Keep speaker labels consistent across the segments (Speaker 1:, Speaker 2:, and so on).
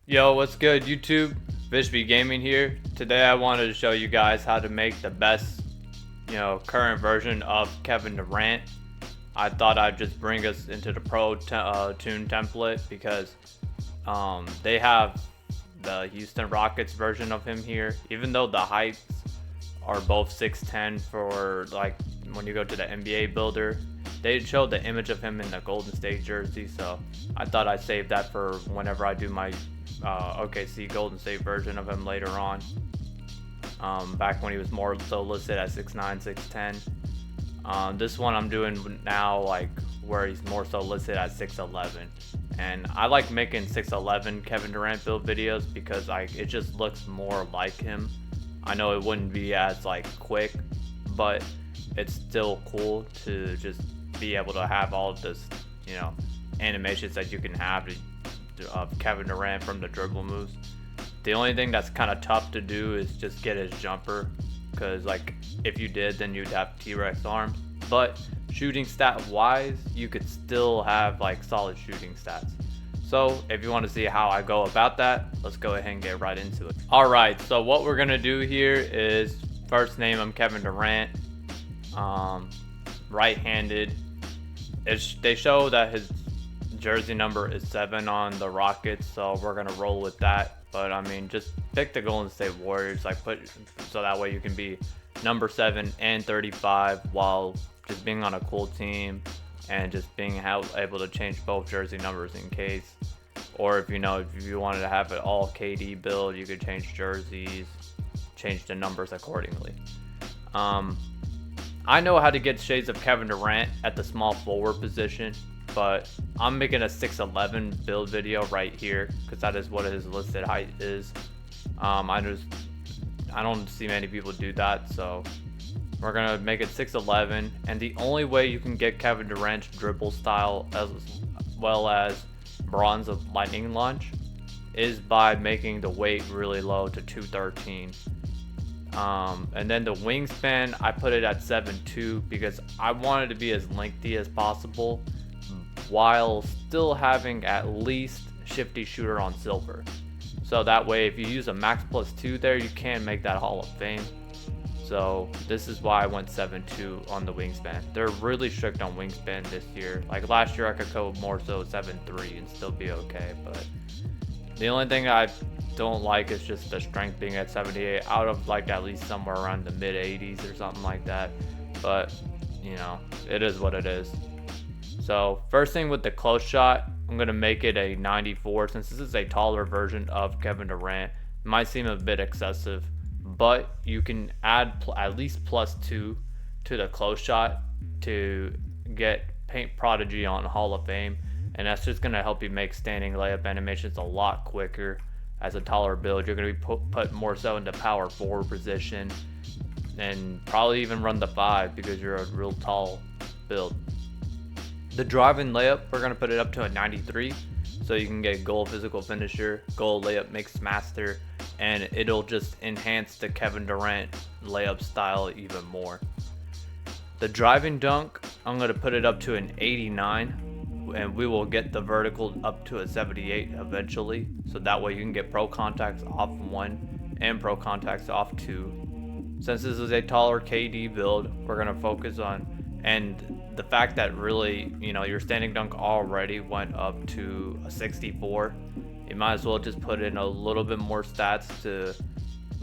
Speaker 1: Yo, what's good YouTube? VISHBEGAMIN here. Today I wanted to show you guys how to make the best, current version of Kevin Durant. I thought I'd just bring us into the Pro Tune template because they have the Houston Rockets version of him here. Even though the heights are both 6'10", for like when you go to the NBA builder, they showed the image of him in the Golden State jersey, so I thought I'd save that for whenever I do my OKC Golden State version of him later on. Back when he was more so listed at 6'9", 6'10". This one I'm doing now, like where he's more so listed at 6'11", and I like making 6'11" Kevin Durant build videos because it just looks more like him. I know it wouldn't be as like quick, but it's still cool to just be able to have all of this, animations that you can have of Kevin Durant from the dribble moves. The only thing that's kind of tough to do is just get his jumper, because like if you did, then you'd have T-Rex arms. But shooting stat wise, you could still have like solid shooting stats. So if you want to see how I go about that, let's go ahead and get right into it. Alright, so what we're gonna do here is first name him Kevin Durant, right-handed. They show that his jersey number is 7 on the Rockets, so we're gonna roll with that. But I mean, just pick the Golden State Warriors, like so that way you can be number 7 and 35 while just being on a cool team and just being able to change both jersey numbers in case. Or if you wanted to have it all KD build, you could change jerseys, change the numbers accordingly. I know how to get shades of Kevin Durant at the small forward position, but I'm making a 6'11" build video right here because that is what his listed height is. I don't see many people do that, so we're gonna make it 6'11", and the only way you can get Kevin Durant's dribble style as well as bronze of lightning launch is by making the weight really low to 213. And then the wingspan, I put it at 7'2" because I wanted to be as lengthy as possible while still having at least shifty shooter on silver. So that way if you use a max +2 there, you can make that Hall of Fame. So this is why I went 7'2" on the wingspan. They're really strict on wingspan this year. Like last year I could go more so 7'3" and still be okay, but the only thing I don't like is just the strength being at 78. I would have liked at least somewhere around the mid 80s or something like that, but it is what it is. So first thing with the close shot, I'm going to make it a 94 since this is a taller version of Kevin Durant. It might seem a bit excessive, but you can add at least +2 to the close shot to get Paint Prodigy on Hall of Fame, and that's just going to help you make standing layup animations a lot quicker. As a taller build, you're going to be put more so into power forward position and probably even run the 5 because you're a real tall build. The driving layup, we're going to put it up to a 93 so you can get goal physical finisher, goal layup mix master, and it'll just enhance the Kevin Durant layup style even more. The driving dunk, I'm going to put it up to an 89, and we will get the vertical up to a 78 eventually, so that way you can get pro contacts off 1 and pro contacts off 2. Since this is a taller KD build, we're going to focus on, and the fact that really your standing dunk already went up to a 64, you might as well just put in a little bit more stats to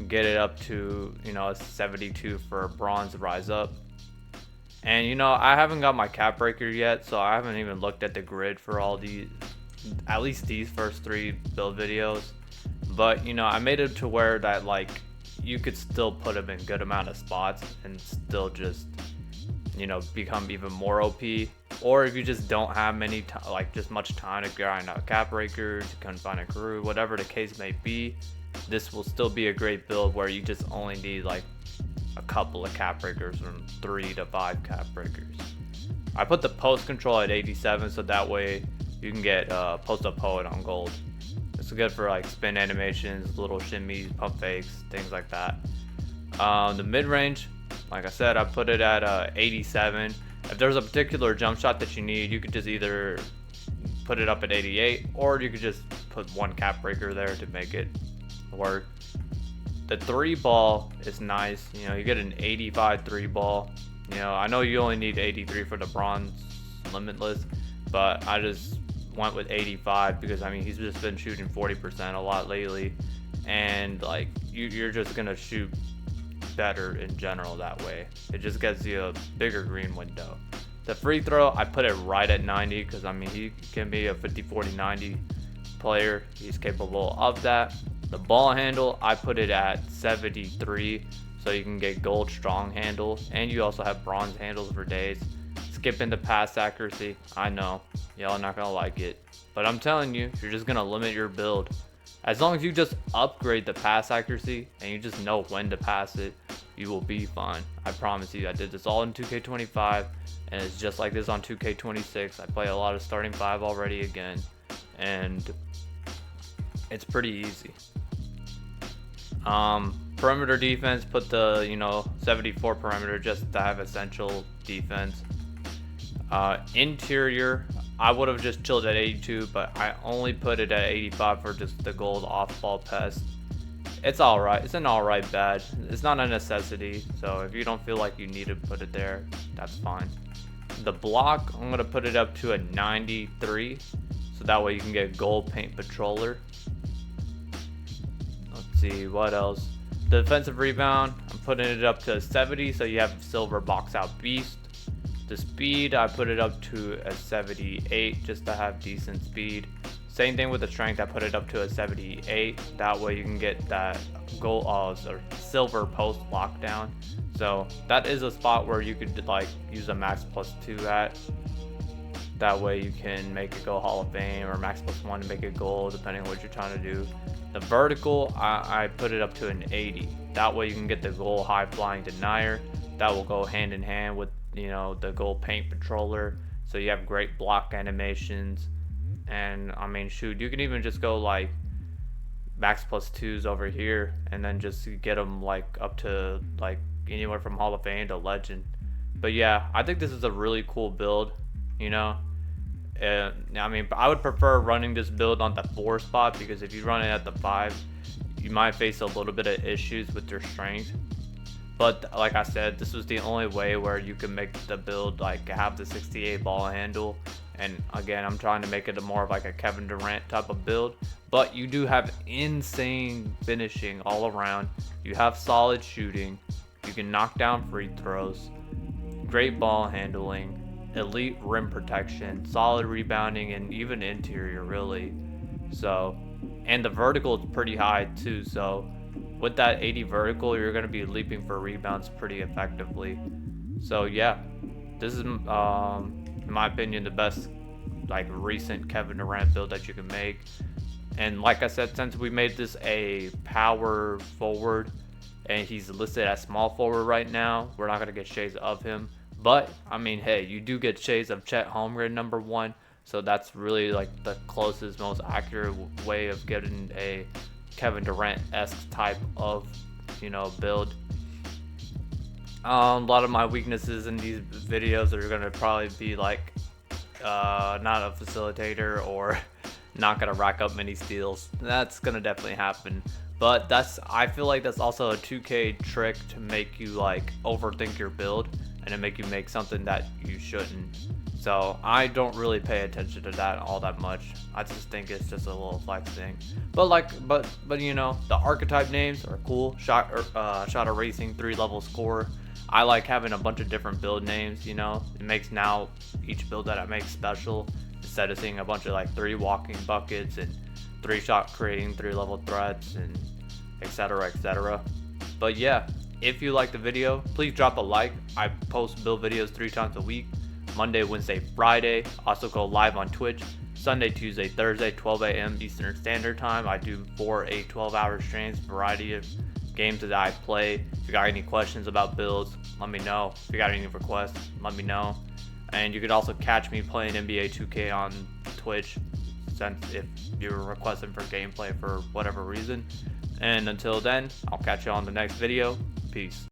Speaker 1: get it up to a 72 for bronze rise up. And I haven't got my cap breaker yet, so I haven't even looked at the grid for all these, at least these first 3 build videos. But I made it to where that like you could still put them in good amount of spots and still just become even more OP. Or if you just don't have just much time to grind out cap breakers, you couldn't find a crew, whatever the case may be, this will still be a great build where you just only need like a couple of cap breakers, from 3 to 5 cap breakers. I put the post control at 87 so that way you can get post up poet on gold. It's good for like spin animations, little shimmies, pump fakes, things like that. The mid range, like I said, I put it at 87. If there's a particular jump shot that you need, you could just either put it up at 88, or you could just put one cap breaker there to make it work. The 3-ball is nice. You know, you get an 85 3-ball. You know, I know you only need 83 for the bronze limitless, but I just went with 85 because I mean he's just been shooting 40% a lot lately, and like you're just gonna shoot better in general that way. It just gets you a bigger green window. The free throw, I put it right at 90 because I mean he can be a 50 40 90 player. He's capable of that. The ball handle, I put it at 73 so you can get gold strong handle, and you also have bronze handles for days. Skipping the pass accuracy, I know y'all not gonna like it, but I'm telling you, you're just gonna limit your build. As long as you just upgrade the pass accuracy and you just know when to pass it, you will be fine. I promise you. I did this all in 2K25, and it's just like this on 2K26. I play a lot of starting 5 already again, and it's pretty easy. Perimeter defense, put the 74 perimeter just to have essential defense. Interior, I would have just chilled at 82, but I only put it at 85 for just the gold off-ball pest. It's alright. It's an alright badge. It's not a necessity, so if you don't feel like you need to put it there, that's fine. The block, I'm going to put it up to a 93, so that way you can get gold paint patroller. Let's see, what else? The defensive rebound, I'm putting it up to a 70, so you have silver box out beast. The speed, I put it up to a 78 just to have decent speed. Same thing with the strength, I put it up to a 78. That way you can get that gold or silver post lockdown. So that is a spot where you could like use a max +2 at. That way you can make it go Hall of Fame, or max +1 to make it gold, depending on what you're trying to do. The vertical, I put it up to an 80. That way you can get the gold high flying denier. That will go hand in hand with the gold paint patroller, so you have great block animations. And I mean, shoot, you can even just go like max +2s over here and then just get them like up to like anywhere from Hall of Fame to legend. But yeah, I think this is a really cool build. I mean, I would prefer running this build on the 4 spot, because if you run it at the 5, you might face a little bit of issues with your strength. But like I said, this was the only way where you can make the build like have the 68 ball handle. And again, I'm trying to make it more of like a Kevin Durant type of build. But you do have insane finishing all around. You have solid shooting. You can knock down free throws. Great ball handling. Elite rim protection. Solid rebounding, and even interior really. So, and the vertical is pretty high too. So with that 80 vertical, you're going to be leaping for rebounds pretty effectively. So yeah, this is in my opinion the best like recent Kevin Durant build that you can make. And like I said, since we made this a power forward and he's listed as small forward right now, we're not going to get shades of him. But I mean, hey, you do get shades of Chet Holmgren #1, so that's really like the closest, most accurate way of getting a Kevin Durant-esque type of build. A lot of my weaknesses in these videos are going to probably be like not a facilitator, or not going to rack up many steals. That's going to definitely happen, but I feel like that's also a 2K trick to make you like overthink your build and to make you make something that you shouldn't. So I don't really pay attention to that all that much. I just think it's just a little flex thing. But the archetype names are cool. Shot erasing 3-level scorer. I like having a bunch of different build names. It makes now each build that I make special, instead of seeing a bunch of like 3 walking buckets and 3 shot creating 3-level threats and etc. etc. But yeah, if you like the video, please drop a like. I post build videos 3 times a week. Monday, Wednesday, Friday. Also go live on Twitch Sunday, Tuesday, Thursday, 12 a.m. Eastern Standard Time. I do 4 8 12-hour streams, variety of games that I play. If you got any questions about builds, let me know. If you got any requests, let me know. And you could also catch me playing NBA 2K on Twitch, since if you're requesting for gameplay for whatever reason. And until then, I'll catch you on the next video. Peace.